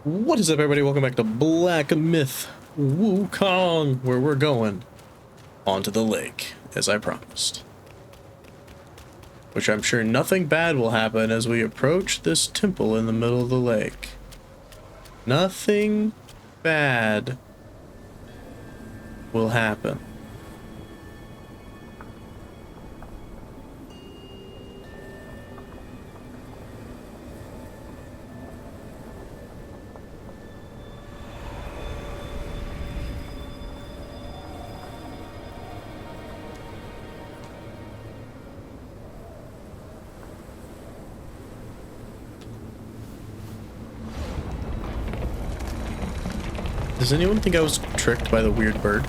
What is up, everybody? Welcome back to Black Myth Wukong, where we're going onto the lake, as I promised. Which I'm sure nothing bad will happen as we approach this temple in the middle of the lake. Nothing bad will happen. Does anyone think I was tricked by the weird bird?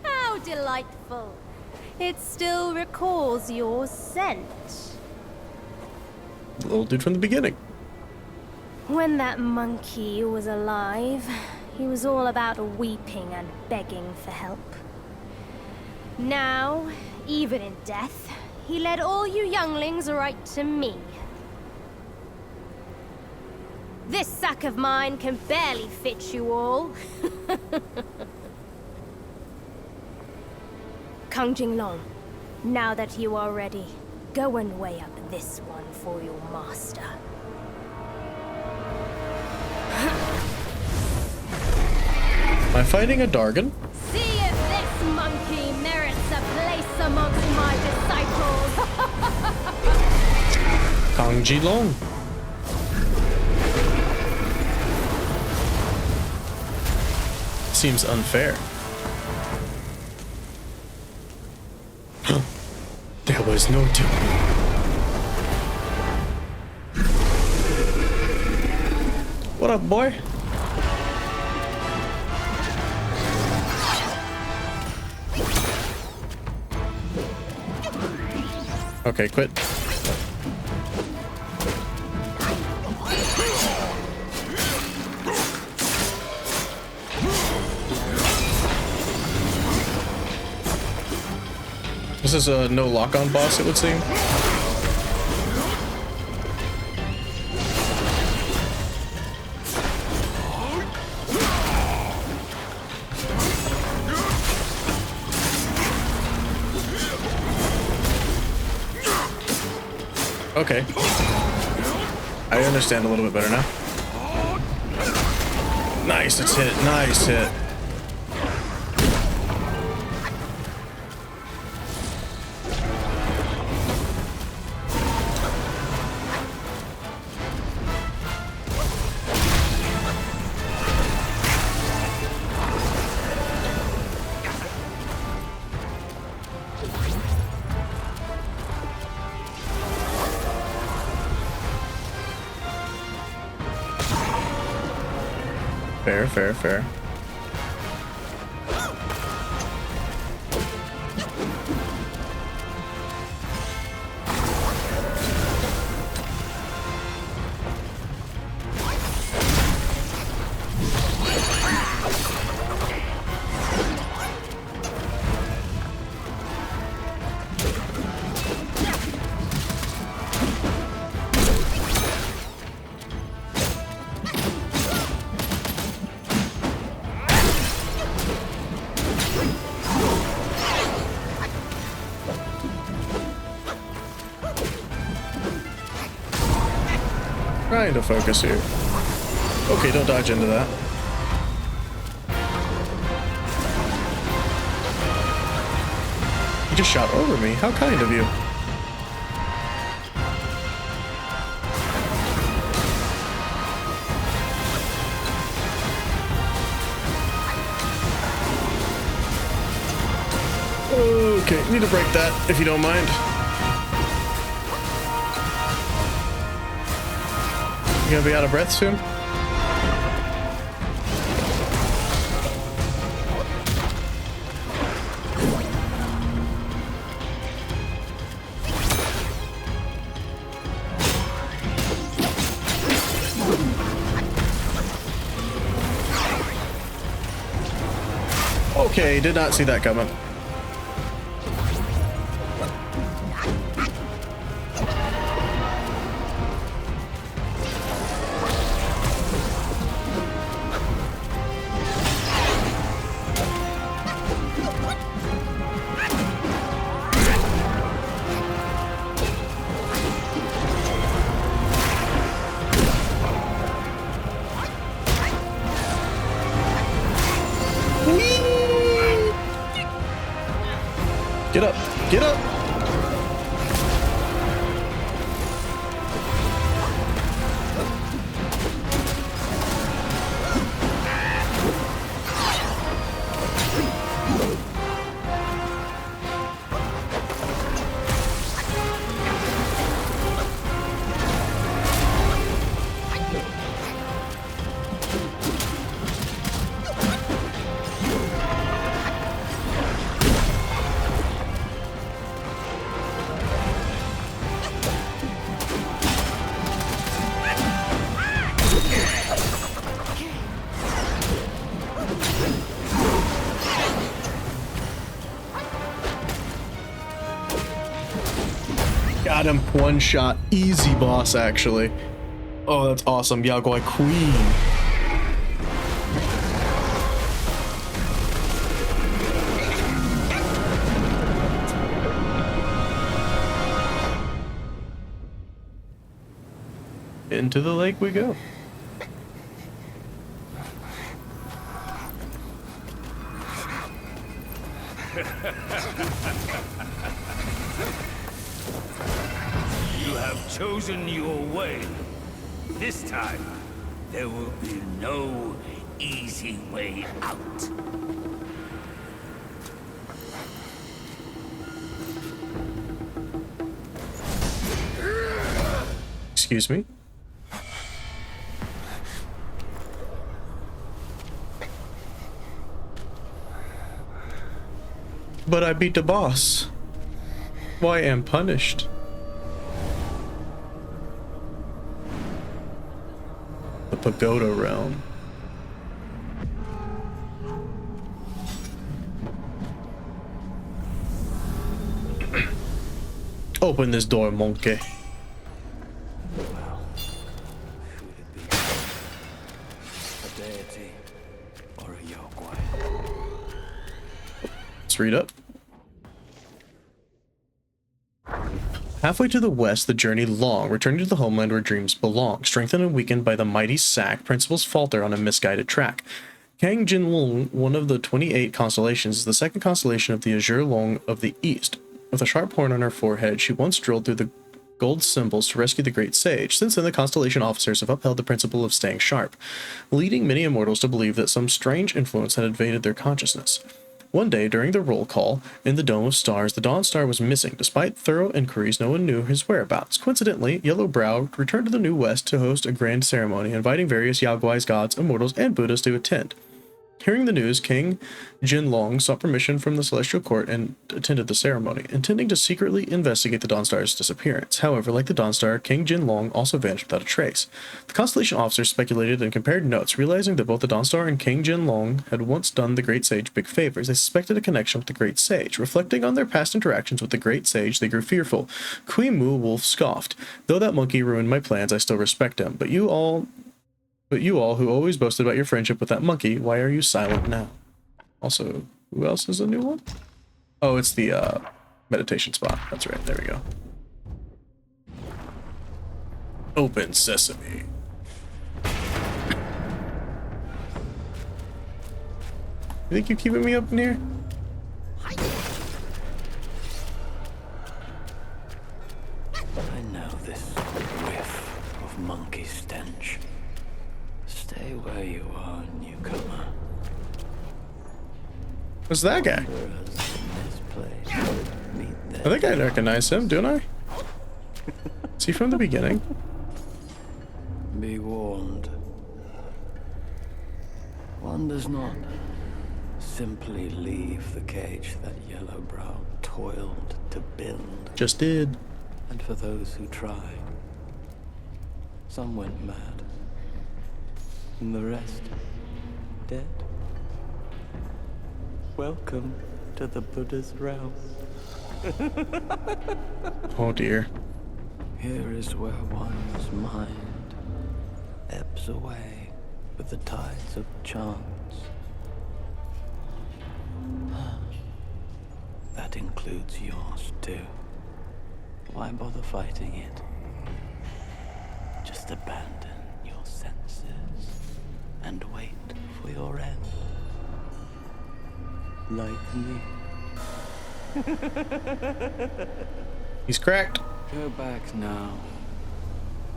How delightful. It still recalls your scent. The little dude from the beginning. When that monkey was alive, he was all about weeping and begging for help. Now, even in death, he led all you younglings right to me. This sack of mine can barely fit you all. Kang Jinglong, now that you are ready, go and weigh up this one for your master. Am I fighting a Dargon? See if this monkey merits a place amongst my disciples. Kang Jinglong. Seems unfair. There was no temple. What up, boy? Okay, quit. This is a no lock-on boss, it would seem. Okay. I understand a little bit better now. Nice, it's hit. Nice hit. Fair, fair, fair. Trying to focus here. Okay, don't dodge into that. You just shot over me. How kind of you. Okay, need to break that if you don't mind. You gonna be out of breath soon? Okay, did not see that coming. Get up! Get up! Got him. One shot. Easy boss, actually. Oh, that's awesome. Yaguai Queen. Into the lake we go. You have chosen your way. This time, there will be no easy way out. Excuse me? But I beat the boss. Why am punished? The Pagoda Realm. Open this door, monkey. Well, should it be a deity or a Yaguai? Let's read up. Halfway to the west, the journey long, returning to the homeland where dreams belong. Strengthened and weakened by the mighty sack, principles falter on a misguided track. Kang Jinlong, one of the 28 constellations, is the second constellation of the Azure Long of the East. With a sharp horn on her forehead, she once drilled through the gold symbols to rescue the great sage. Since then, the constellation officers have upheld the principle of staying sharp, leading many immortals to believe that some strange influence had invaded their consciousness. One day, during the roll call in the Dome of Stars, the Dawn Star was missing. Despite thorough inquiries, no one knew his whereabouts. Coincidentally, Yellow Brow returned to the New West to host a grand ceremony, inviting various Yaguais, gods, immortals, and Buddhas to attend. Hearing the news, King Jinlong sought permission from the Celestial Court and attended the ceremony, intending to secretly investigate the Dawnstar's disappearance. However, like the Dawnstar, King Jinlong also vanished without a trace. The constellation officers speculated and compared notes, realizing that both the Dawnstar and King Jinlong had once done the Great Sage big favors. They suspected a connection with the Great Sage. Reflecting on their past interactions with the Great Sage, they grew fearful. Queen Mu Wolf scoffed. Though that monkey ruined my plans, I still respect him. But you all who always boasted about your friendship with that monkey, why are you silent now? Also, who else is a new one? Oh, it's the meditation spot. That's right. There we go. Open sesame. You think you're keeping me up in here? I know this whiff of monkey stench. Stay where you are, newcomer. What's that guy? I think I recognize him, don't I? Is he from the beginning? Be warned. One does not simply leave the cage that Yellowbrow toiled to build. Just did. And for those who try, some went mad. And the rest dead. Welcome to the Buddha's realm. Oh dear. Here is where one's mind ebbs away with the tides of chance. That includes yours too. Why bother fighting it? Just abandon your senses and wait for your end. Like me. He's cracked. Go back now.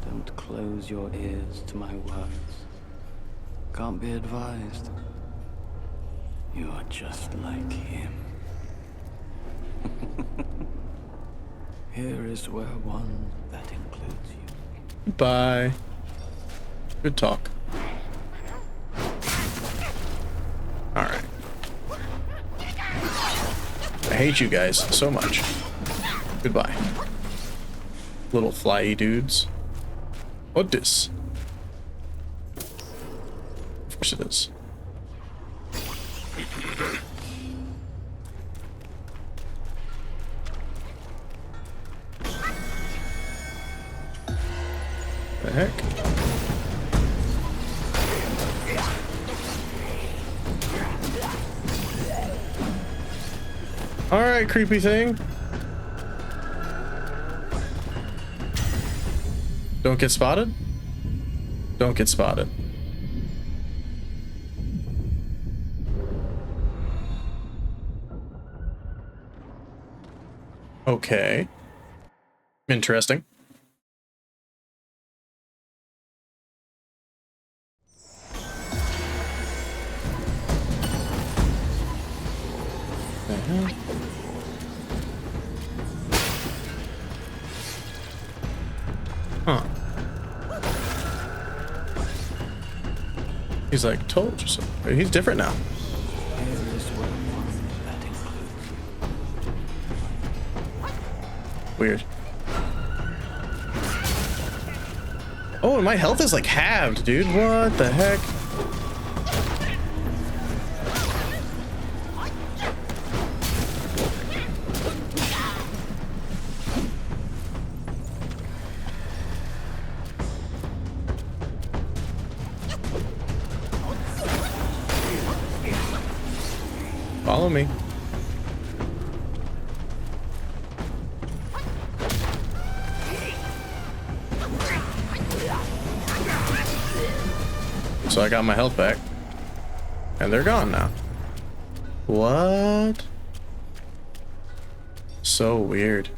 Don't close your ears to my words. Can't be advised. You are just like him. Here is where one that includes you. Bye. Good talk. Alright. I hate you guys so much. Goodbye. Little flyy dudes. What this? Of course it is. The heck? Alright, creepy thing. Don't get spotted? Don't get spotted. Okay. Interesting. Huh. He's like, told you so. He's different now. Weird. Oh, and my health is like halved, dude. What the heck? Follow me. So I got my health back. And they're gone now. What? So weird.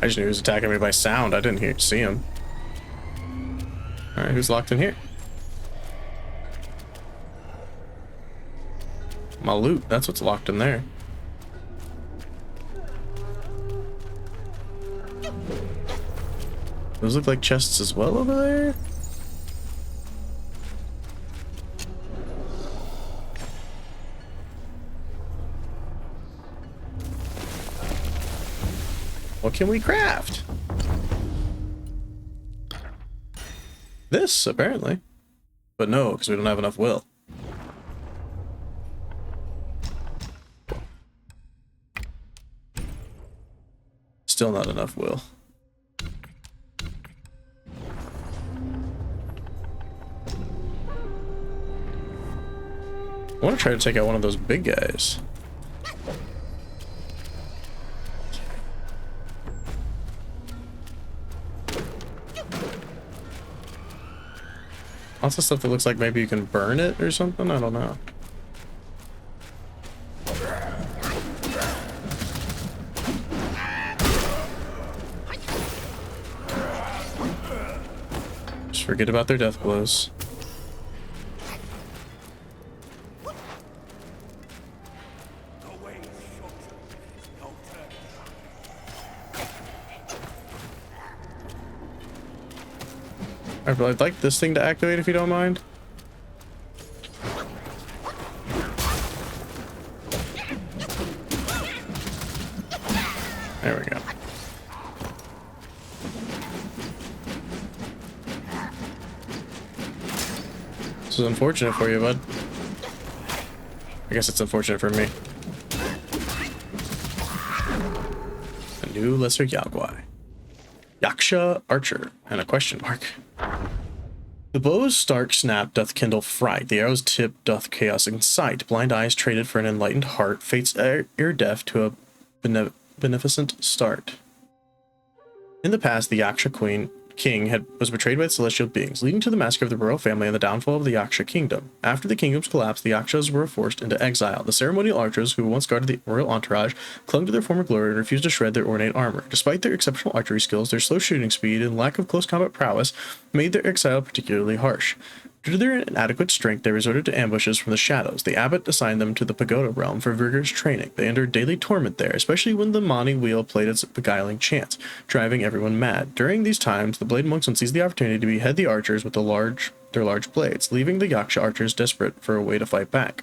I just knew he was attacking me by sound. I didn't see him. Alright, who's locked in here? My loot, that's what's locked in there. Those look like chests as well over there? What can we craft? This, apparently. But no, because we don't have enough will. Still not enough will. I want to try to take out one of those big guys. Lots of stuff that looks like maybe you can burn it or something. I don't know. Just forget about their death blows. I'd like this thing to activate if you don't mind. There we go. This is unfortunate for you, bud. I guess it's unfortunate for me. A new lesser Yaguai. Yaksha Archer, and a question mark. The bow's stark snap doth kindle fright, the arrow's tip doth chaos incite, blind eyes traded for an enlightened heart, fate's ear deaf to a beneficent start. In the past, the Yaksha Queen king was betrayed by the celestial beings, leading to the massacre of the royal family and the downfall of the Yaksha kingdom. After the kingdom's collapse, the Yakshas were forced into exile. The ceremonial archers, who once guarded the royal entourage, clung to their former glory and refused to shred their ornate armor. Despite their exceptional archery skills, their slow shooting speed and lack of close combat prowess made their exile particularly harsh. Due to their inadequate strength, they resorted to ambushes from the shadows. The abbot assigned them to the pagoda realm for vigorous training. They endured daily torment there, especially when the Mani wheel played its beguiling chants, driving everyone mad. During these times, the blade monks would seize the opportunity to behead the archers with their large blades, leaving the Yaksha archers desperate for a way to fight back.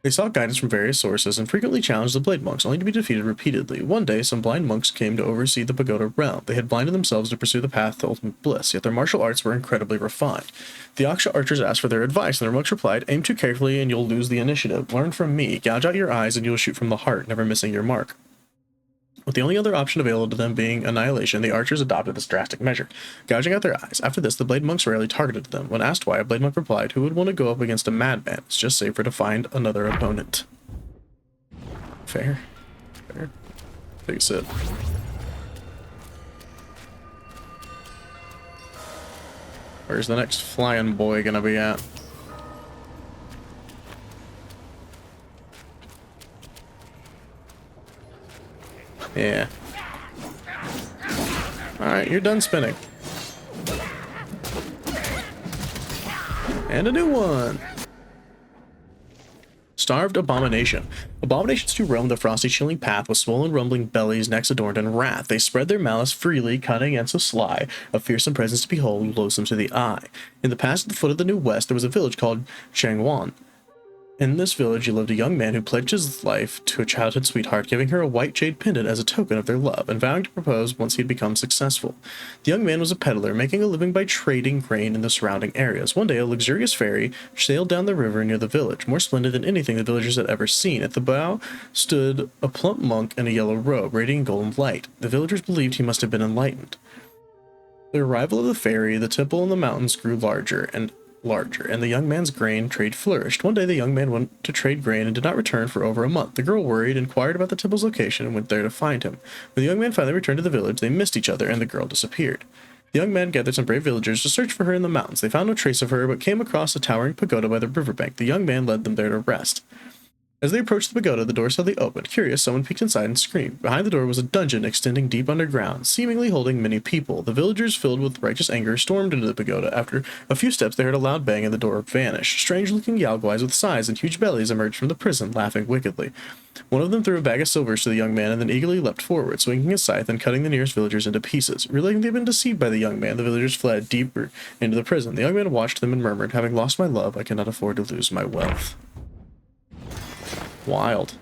They sought guidance from various sources and frequently challenged the blade monks, only to be defeated repeatedly. One day, some blind monks came to oversee the pagoda realm. They had blinded themselves to pursue the path to ultimate bliss, yet their martial arts were incredibly refined. The Yaksha archers asked for their advice, and their monks replied, "Aim too carefully and you'll lose the initiative. Learn from me. Gouge out your eyes and you'll shoot from the heart, never missing your mark." With the only other option available to them being annihilation, the archers adopted this drastic measure, gouging out their eyes. After this, the blade monks rarely targeted them. When asked why, a blade monk replied, "Who would want to go up against a madman? It's just safer to find another opponent." Fair. Fair. Take a sip. Where's the next flying boy gonna be at? Yeah. Alright, you're done spinning. And a new one. Starved Abomination. Abominations do roam the frosty, chilling path with swollen, rumbling bellies, necks adorned in wrath. They spread their malice freely, cunning and so sly, a fearsome presence to behold, loathsome to the eye. In the pass at the foot of the New West, there was a village called Changwon. In this village, lived a young man who pledged his life to a childhood sweetheart, giving her a white jade pendant as a token of their love, and vowing to propose once he had become successful. The young man was a peddler, making a living by trading grain in the surrounding areas. One day, a luxurious ferry sailed down the river near the village, more splendid than anything the villagers had ever seen. At the bow stood a plump monk in a yellow robe, radiating golden light. The villagers believed he must have been enlightened. The arrival of the ferry, the temple in the mountains grew larger, and the young man's grain trade flourished. One day the young man went to trade grain and did not return for over a month. The girl worried, inquired about the temple's location, and went there to find him. When the young man finally returned to the village, they missed each other, and the girl disappeared. The young man gathered some brave villagers to search for her in the mountains. They found no trace of her, but came across a towering pagoda by the riverbank. The young man led them there to rest. As they approached the pagoda, the door suddenly opened. Curious, someone peeked inside and screamed. Behind the door was a dungeon extending deep underground, seemingly holding many people. The villagers, filled with righteous anger, stormed into the pagoda. After a few steps, they heard a loud bang and the door vanished. Strange-looking Yalguais with size and huge bellies emerged from the prison, laughing wickedly. One of them threw a bag of silvers to the young man and then eagerly leapt forward, swinging his scythe and cutting the nearest villagers into pieces. Realizing they had been deceived by the young man, the villagers fled deeper into the prison. The young man watched them and murmured, "Having lost my love, I cannot afford to lose my wealth." Wild.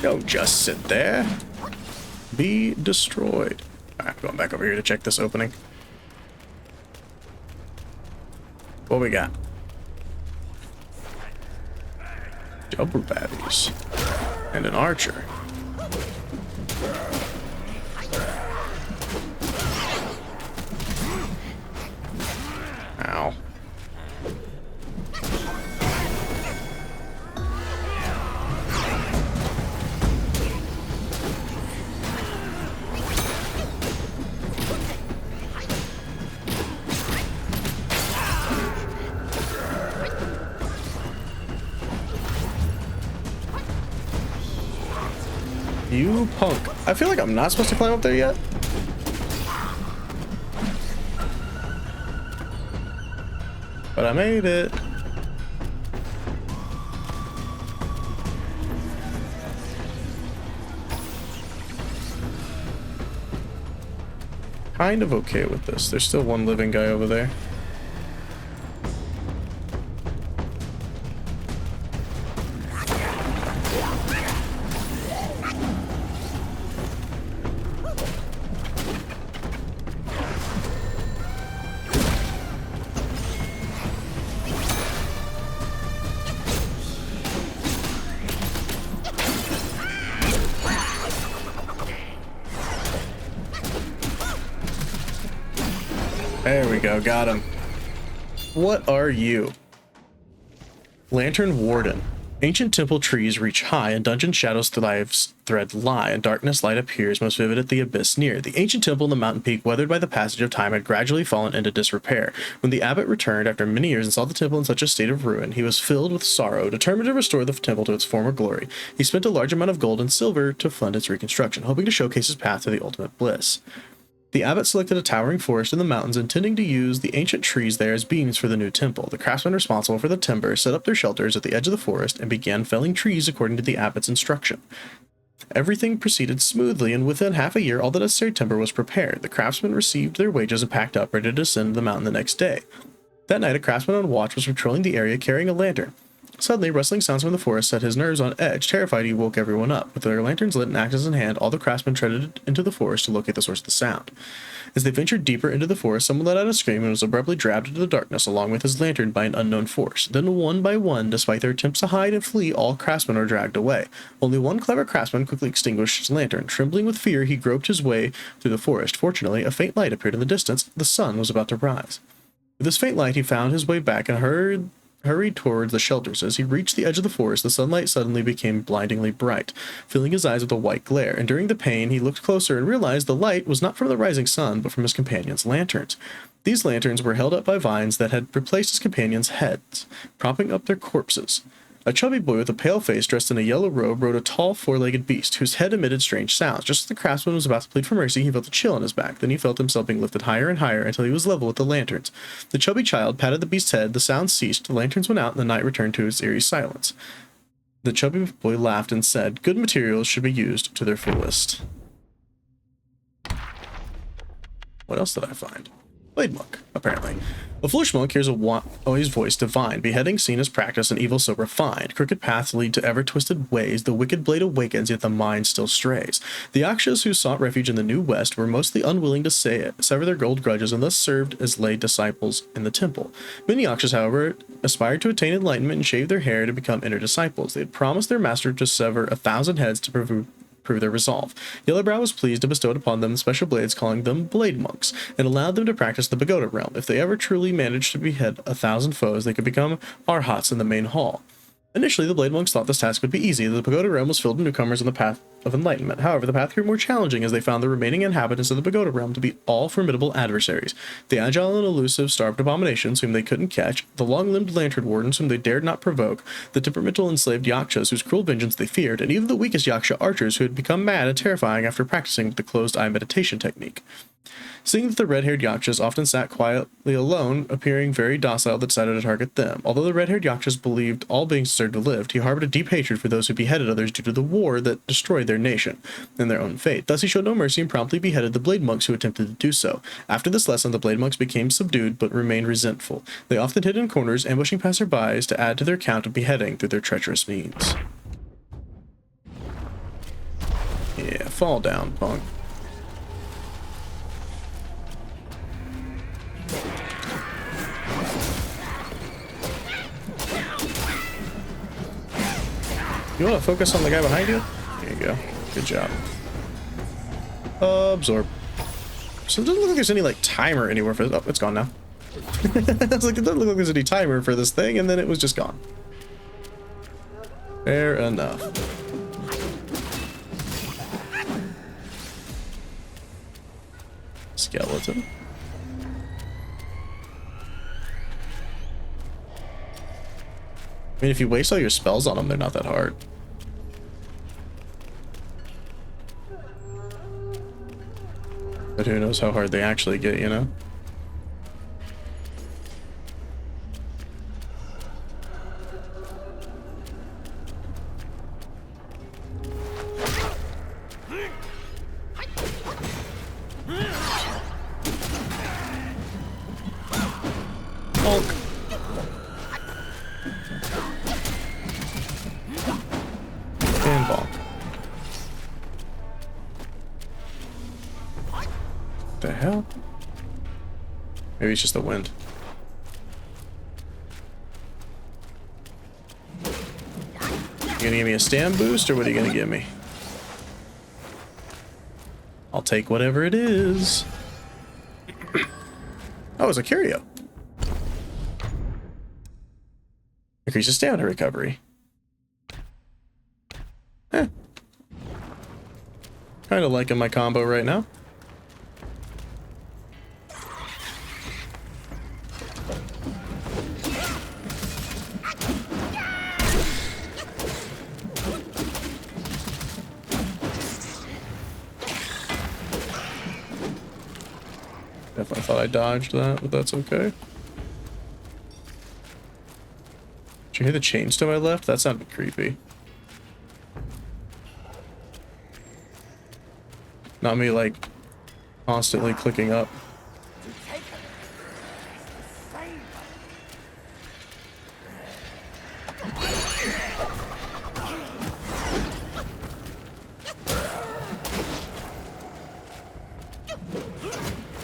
Don't just sit there. Be destroyed. Alright, I'm going back over here to check this opening. What we got? Double baddies. And an archer. Ow. You punk. I feel like I'm not supposed to climb up there yet. But I made it. Kind of okay with this. There's still one living guy over there. There we go, got him. What are you? Lantern Warden. Ancient temple trees reach high, and dungeon shadows thread lie, and darkness light appears most vivid at the abyss near. The ancient temple in the mountain peak, weathered by the passage of time, had gradually fallen into disrepair. When the abbot returned after many years and saw the temple in such a state of ruin, he was filled with sorrow. Determined to restore the temple to its former glory, he spent a large amount of gold and silver to fund its reconstruction, hoping to showcase his path to the ultimate bliss. The abbot selected a towering forest in the mountains, intending to use the ancient trees there as beams for the new temple. The craftsmen responsible for the timber set up their shelters at the edge of the forest and began felling trees according to the abbot's instruction. Everything proceeded smoothly, and within half a year all the necessary timber was prepared. The craftsmen received their wages and packed up, ready to descend the mountain the next day. That night, a craftsman on watch was patrolling the area carrying a lantern. Suddenly, rustling sounds from the forest set his nerves on edge. Terrified, he woke everyone up. With their lanterns lit and axes in hand, all the craftsmen treaded into the forest to locate the source of the sound. As they ventured deeper into the forest, someone let out a scream and was abruptly dragged into the darkness along with his lantern by an unknown force. Then, one by one, despite their attempts to hide and flee, all craftsmen are dragged away. Only one clever craftsman quickly extinguished his lantern. Trembling with fear, he groped his way through the forest. Fortunately, a faint light appeared in the distance. The sun was about to rise. With this faint light, he found his way back and hurried towards the shelters. As he reached the edge of the forest, the sunlight suddenly became blindingly bright, filling his eyes with a white glare. And during the pain, he looked closer and realized the light was not from the rising sun, but from his companions' lanterns. These lanterns were held up by vines that had replaced his companions' heads, propping up their corpses. A chubby boy with a pale face, dressed in a yellow robe, rode a tall, four-legged beast, whose head emitted strange sounds. Just as the craftsman was about to plead for mercy, he felt a chill on his back. Then he felt himself being lifted higher and higher until he was level with the lanterns. The chubby child patted the beast's head, the sounds ceased, the lanterns went out, and the night returned to its eerie silence. The chubby boy laughed and said, "Good materials should be used to their fullest." What else did I find? Blade monk, apparently. A foolish monk hears his voice divine. Beheading seen as practice and evil so refined. Crooked paths lead to ever-twisted ways. The wicked blade awakens, yet the mind still strays. The Yakshas who sought refuge in the New West were mostly unwilling to sever their old grudges and thus served as lay disciples in the temple. Many Yakshas, however, aspired to attain enlightenment and shave their hair to become inner disciples. They had promised their master to sever 1,000 heads to prove their resolve. Yellowbrow was pleased to bestow upon them special blades, calling them blade monks, and allowed them to practice the pagoda realm. If they ever truly managed to behead 1,000 foes, they could become arhats in the main hall. Initially, the blade monks thought this task would be easy. The pagoda realm was filled with newcomers on the path of enlightenment. However, the path grew more challenging as they found the remaining inhabitants of the pagoda realm to be all formidable adversaries. The agile and elusive starved abominations whom they couldn't catch, the long-limbed lantern wardens whom they dared not provoke, the temperamental enslaved yakshas whose cruel vengeance they feared, and even the weakest yaksha archers who had become mad and terrifying after practicing with the closed-eye meditation technique. Seeing that the red-haired yakshas often sat quietly alone, appearing very docile, they decided to target them. Although the red-haired yakshas believed all beings deserved to live, he harbored a deep hatred for those who beheaded others due to the war that destroyed their nation and their own fate. Thus he showed no mercy and promptly beheaded the blade monks who attempted to do so. After this lesson, the blade monks became subdued but remained resentful. They often hid in corners, ambushing passerbys to add to their count of beheading through their treacherous means. Yeah, fall down, punk. You want to focus on the guy behind you? There you go. Good job. Absorb. So it doesn't look like there's any, like, timer anywhere for this. Oh, it's gone now. It's like, it doesn't look like there's any timer for this thing, and then it was just gone. Fair enough. Skeleton. I mean, if you waste all your spells on them, they're not that hard. But who knows how hard they actually get, you know? Hulk. And bonk. The hell? Maybe it's just the wind. You gonna give me a stam boost, or what are you gonna give me? I'll take whatever it is. Oh, it's a curio. Increases stamina recovery. Kind of liking my combo right now. If I thought I dodged that, but that's okay. Did you hear the chains to my left? That sounded creepy. Not me, like, constantly clicking up.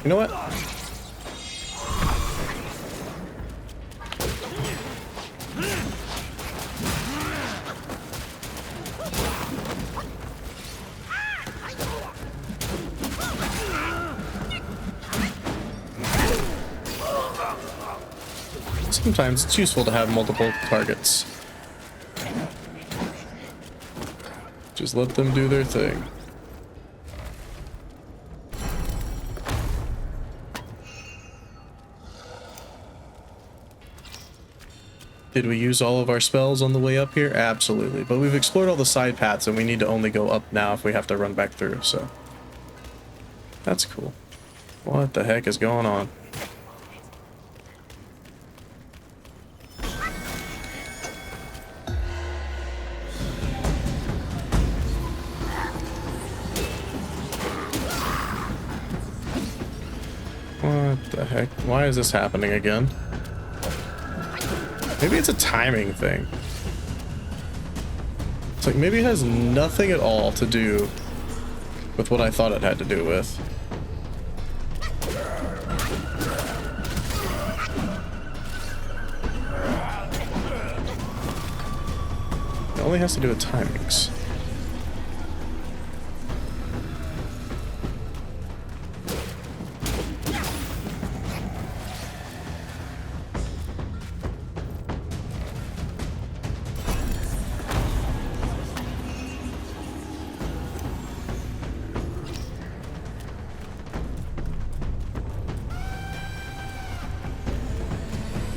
You know what? Sometimes it's useful to have multiple targets. Just let them do their thing. Did we use all of our spells on the way up here? Absolutely. But we've explored all the side paths and we need to only go up now if we have to run back through, so. That's cool. What the heck is going on? What the heck? Why is this happening again? Maybe it's a timing thing. It's like maybe it has nothing at all to do with what I thought it had to do with. It only has to do with timings.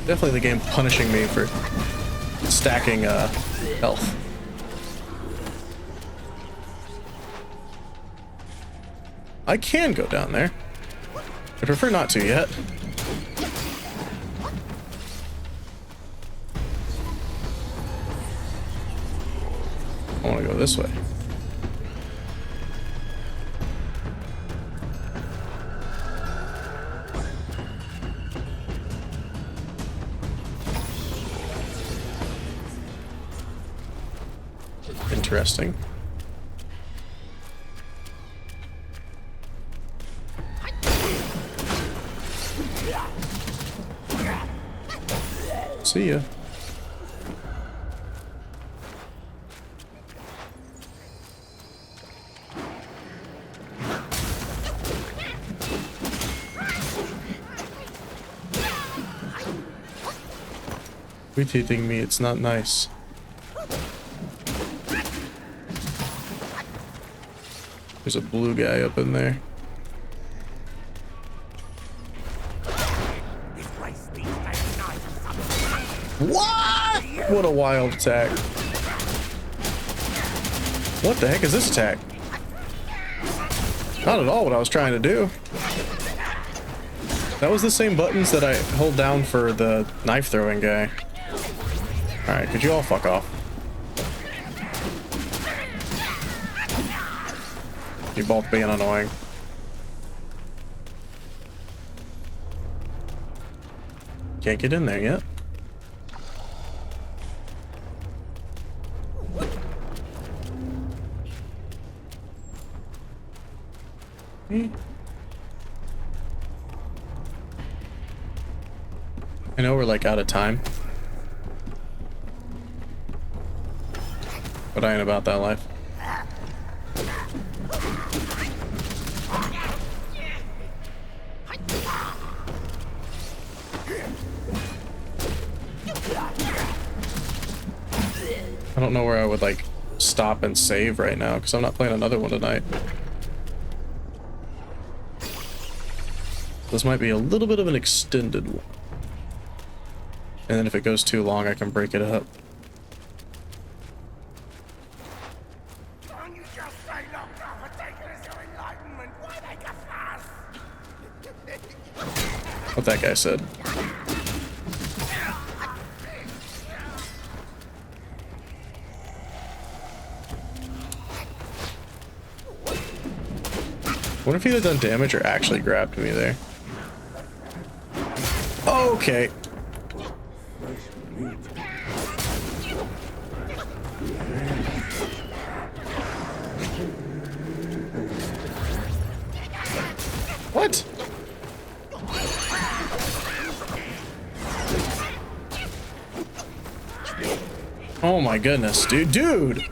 Definitely the game punishing me for stacking health. I can go down there. I prefer not to yet. I want to go this way. Interesting. See ya. Irritating me, it's not nice. There's a blue guy up in there. What? What a wild attack. What the heck is this attack? Not at all what I was trying to do. That was the same buttons that I hold down for the knife throwing guy. Alright, could you all fuck off? You're both being annoying. Can't get in there yet. I know we're like out of time, but I ain't about that life. I don't know where I would like stop and save right now because I'm not playing another one tonight. This might be a little bit of an extended one. And then if it goes too long, I can break it up. What that guy said. What if he had done damage or actually grabbed me there? Okay. What? Oh my goodness, dude.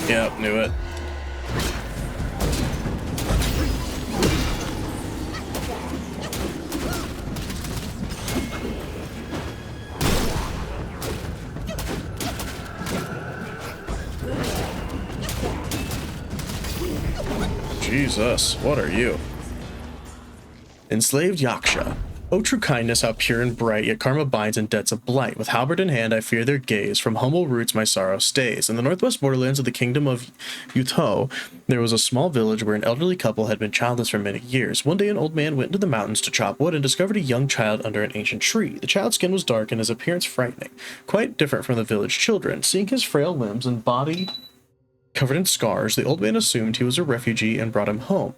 Yep, knew it. Jesus, what are you? Enslaved Yaksha. Oh, true kindness, how pure and bright, yet karma binds in debts of blight. With halberd in hand, I fear their gaze. From humble roots, my sorrow stays. In the northwest borderlands of the kingdom of Yutho, there was a small village where an elderly couple had been childless for many years. One day, an old man went into the mountains to chop wood and discovered a young child under an ancient tree. The child's skin was dark and his appearance frightening, quite different from the village children. Seeing his frail limbs and body covered in scars, the old man assumed he was a refugee and brought him home.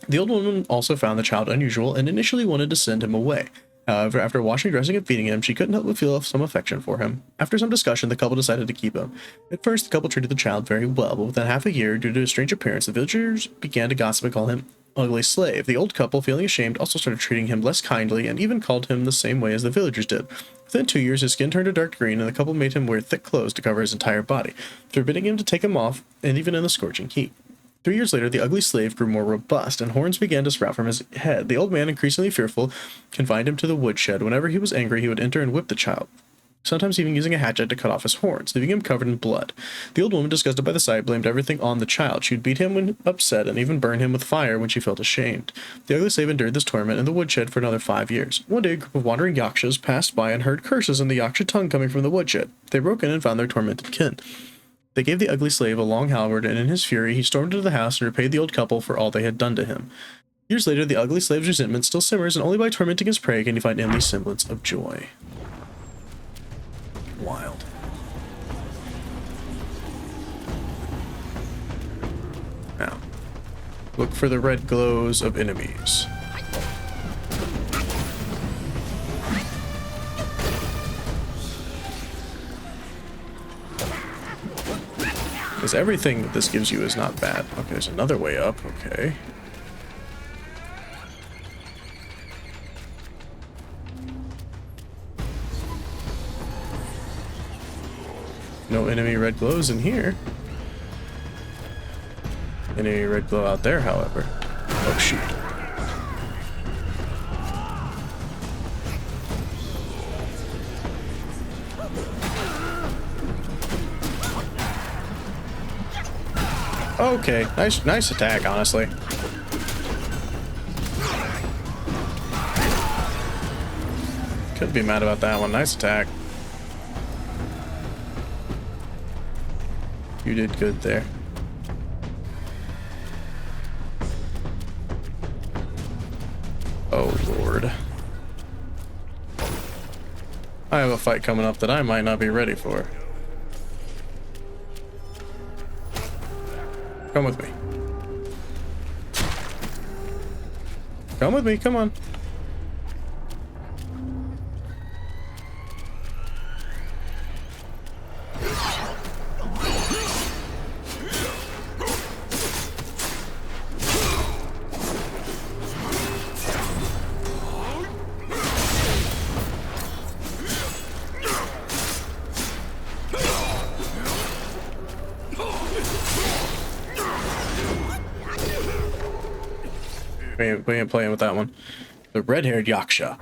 The old woman also found the child unusual and initially wanted to send him away. However, after washing, dressing, and feeding him, she couldn't help but feel some affection for him. After some discussion, the couple decided to keep him. At first, the couple treated the child very well, but within half a year, due to his strange appearance, the villagers began to gossip and call him ugly slave. The old couple, feeling ashamed, also started treating him less kindly and even called him the same way as the villagers did. Within 2 years, his skin turned a dark green, and the couple made him wear thick clothes to cover his entire body, forbidding him to take them off, and even in the scorching heat. 3 years later, the ugly slave grew more robust, and horns began to sprout from his head. The old man, increasingly fearful, confined him to the woodshed. Whenever he was angry, he would enter and whip the child, sometimes even using a hatchet to cut off his horns, leaving him covered in blood. The old woman, disgusted by the sight, blamed everything on the child. She would beat him when upset and even burn him with fire when she felt ashamed. The ugly slave endured this torment in the woodshed for another 5 years. One day, a group of wandering Yakshas passed by and heard curses in the Yaksha tongue coming from the woodshed. They broke in and found their tormented kin. They gave the ugly slave a long halberd, and in his fury, he stormed into the house and repaid the old couple for all they had done to him. Years later, the ugly slave's resentment still simmers, and only by tormenting his prey can he find any semblance of joy. Wild. Now, look for the red glows of enemies. Because everything that this gives you is not bad. Okay, there's another way up. Okay. No enemy red glows in here. Enemy red glow out there, however. Oh, shoot. Okay, nice attack, honestly. Couldn't be mad about that one. Nice attack. You did good there. Oh, Lord. I have a fight coming up that I might not be ready for. Come with me. Come with me, come on. We ain't playing with that one. The red-haired Yaksha.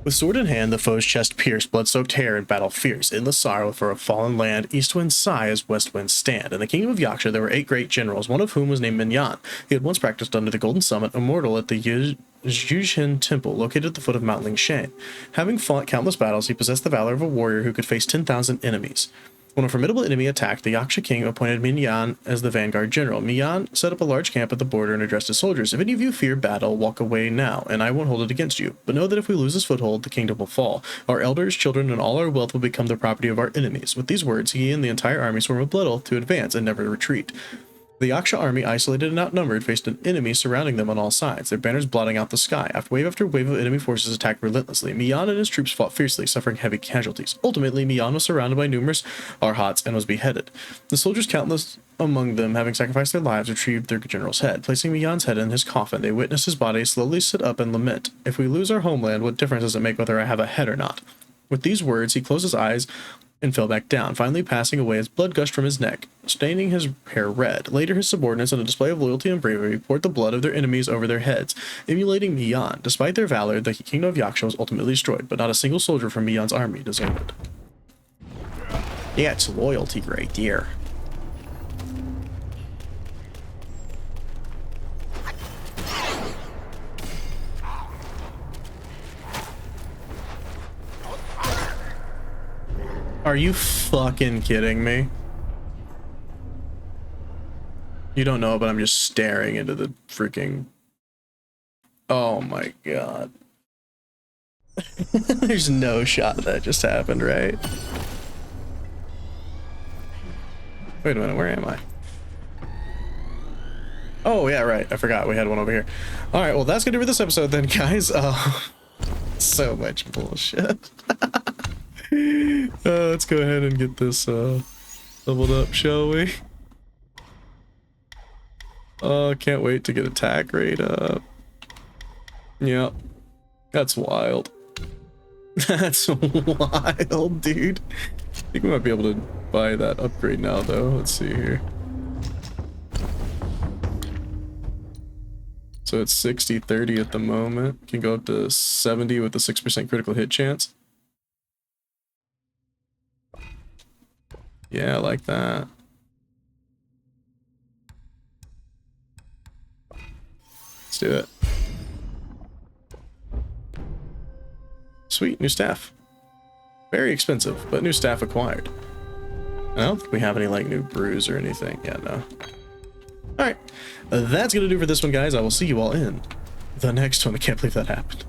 With sword in hand, the foe's chest pierced, blood-soaked hair, and battle fierce. Endless sorrow for a fallen land, east winds sigh as west winds stand. In the kingdom of Yaksha there were 8 great generals, one of whom was named Minyan. He had once practiced under the Golden Summit, immortal at the Yuzhin Temple, located at the foot of Mount Lingshan. Having fought countless battles, he possessed the valor of a warrior who could face 10,000 enemies. When a formidable enemy attacked, the Yaksha king appointed Minyan as the vanguard general. Minyan set up a large camp at the border and addressed his soldiers. If any of you fear battle, walk away now, and I won't hold it against you. But know that if we lose this foothold, the kingdom will fall. Our elders, children, and all our wealth will become the property of our enemies. With these words, he and the entire army swore a blood oath to advance and never retreat. The Yaksha army, isolated and outnumbered, faced an enemy surrounding them on all sides, their banners blotting out the sky. After wave of enemy forces attacked relentlessly, Minyan and his troops fought fiercely, suffering heavy casualties. Ultimately, Minyan was surrounded by numerous Arhats and was beheaded. The soldiers, countless among them having sacrificed their lives, retrieved their general's head. Placing Minyan's head in his coffin, they witnessed his body slowly sit up and lament. If we lose our homeland, what difference does it make whether I have a head or not? With these words, he closed his eyes and fell back down, finally passing away as blood gushed from his neck, staining his hair red. Later, his subordinates, in a display of loyalty and bravery, poured the blood of their enemies over their heads, emulating Minyan. Despite their valor, the kingdom of Yaksha was ultimately destroyed, but not a single soldier from Minyan's army deserted. Yeah, it's loyalty right there. Are you fucking kidding me? You don't know, but I'm just staring into the freaking... Oh my god. There's no shot that just happened, right? Wait a minute, where am I? Oh, yeah, right. I forgot we had one over here. Alright, well, that's gonna do for this episode then, guys. So much bullshit. Let's go ahead and get this leveled up, shall we? Can't wait to get attack rate up. Yep. That's wild. That's wild, dude. I think we might be able to buy that upgrade now, though. Let's see here. So it's 60-30 at the moment. Can go up to 70 with a 6% critical hit chance. Yeah, I like that. Let's do it. Sweet, new staff. Very expensive, but new staff acquired. I don't think we have any like new brews or anything. Yeah, no. Alright, that's gonna do for this one, guys. I will see you all in the next one. I can't believe that happened.